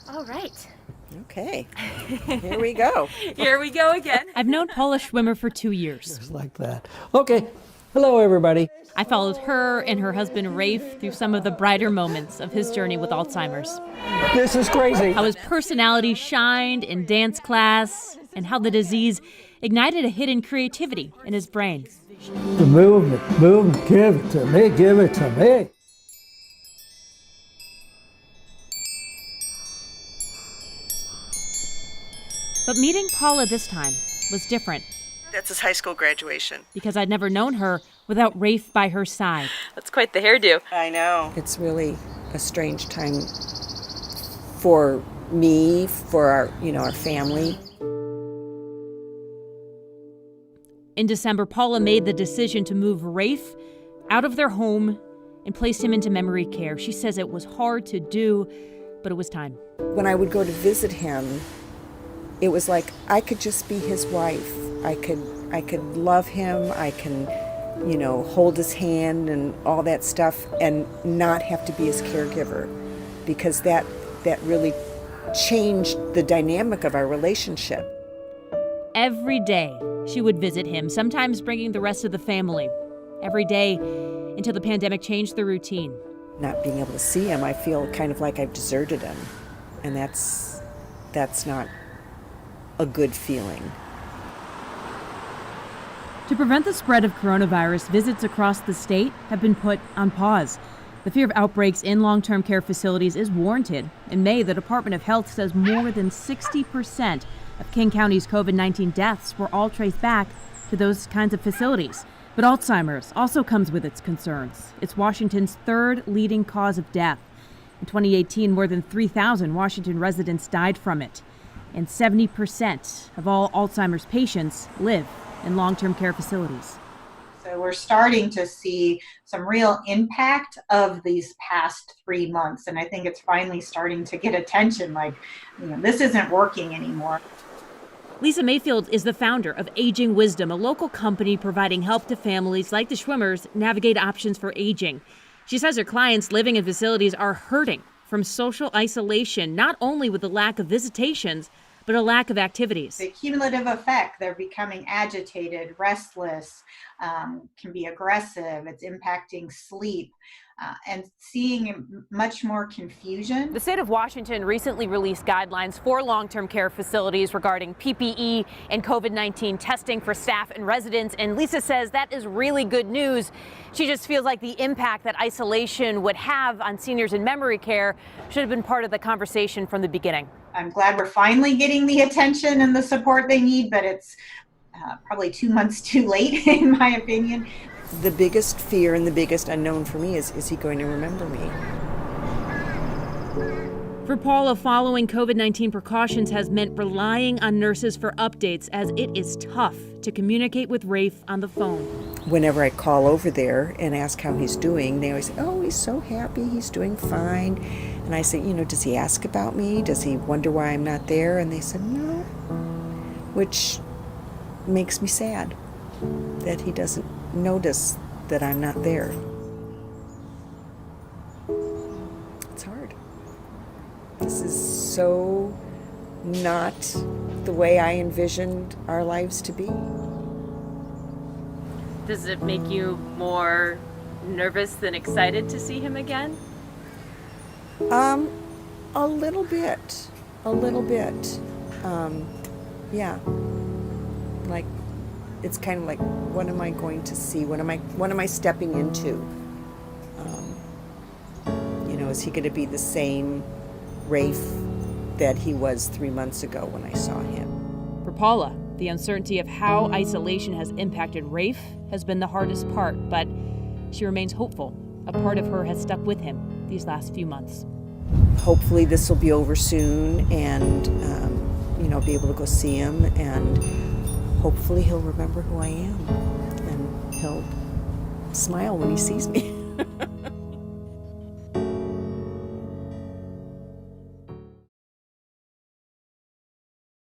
All right. Okay, here we go. Here we go again. I've known Paula Schwimmer for 2 years. Just like that. Okay, hello everybody. I followed her and her husband Rafe through some of the brighter moments of his journey with Alzheimer's. This is crazy. How his personality shined in dance class, and how the disease ignited a hidden creativity in his brain. The movement, give it to me, give it to me. But meeting Paula this time was different, That's his high school graduation. because I'd never known her without Rafe by her side. That's quite the hairdo. I know. It's really a strange time for me, for our family. In December, Paula made the decision to move Rafe out of their home and place him into memory care. She says it was hard to do, but it was time. When I would go to visit him, it was like I could just be his wife. I could love him. I can, hold his hand and all that stuff, and not have to be his caregiver, because that really changed the dynamic of our relationship. Every day, she would visit him, sometimes bringing the rest of the family. Every day until the pandemic changed the routine. Not being able to see him, I feel kind of like I've deserted him, and that's not a good feeling. To prevent the spread of coronavirus, visits across the state have been put on pause. The fear of outbreaks in long-term care facilities is warranted. In May, the Department of Health says more than 60% of King County's COVID-19 deaths were all traced back to those kinds of facilities. But Alzheimer's also comes with its concerns. It's Washington's third leading cause of death. In 2018, more than 3,000 Washington residents died from it. And 70% of all Alzheimer's patients live in long-term care facilities. So we're starting to see some real impact of these past 3 months. And I think it's finally starting to get attention, this isn't working anymore. Lisa Mayfield is the founder of Aging Wisdom, a local company providing help to families like the Schwimmers navigate options for aging. She says her clients living in facilities are hurting from social isolation, not only with the lack of visitations, but a lack of activities. The cumulative effect, they're becoming agitated, restless, can be aggressive, it's impacting sleep, and seeing much more confusion. The state of Washington recently released guidelines for long-term care facilities regarding PPE and COVID-19 testing for staff and residents, and Lisa says that is really good news. She just feels like the impact that isolation would have on seniors in memory care should have been part of the conversation from the beginning. I'm glad we're finally getting the attention and the support they need, but it's probably 2 months too late, in my opinion. The biggest fear and the biggest unknown for me is he going to remember me? For Paula, following COVID-19 precautions has meant relying on nurses for updates, as it is tough to communicate with Rafe on the phone. Whenever I call over there and ask how he's doing, they always say, "Oh, he's so happy, he's doing fine." And I say, does he ask about me? Does he wonder why I'm not there? And they said, no, which makes me sad that he doesn't notice that I'm not there. It's hard. This is so not the way I envisioned our lives to be. Does it make you more nervous than excited to see him again? A little bit. Yeah. Like, it's kind of like, what am I going to see? What am I stepping into? Is he going to be the same Rafe that he was 3 months ago when I saw him? For Paula, the uncertainty of how isolation has impacted Rafe has been the hardest part, but she remains hopeful. A part of her has stuck with him these last few months. Hopefully this will be over soon, and be able to go see him, and hopefully he'll remember who I am, and he'll smile when he sees me.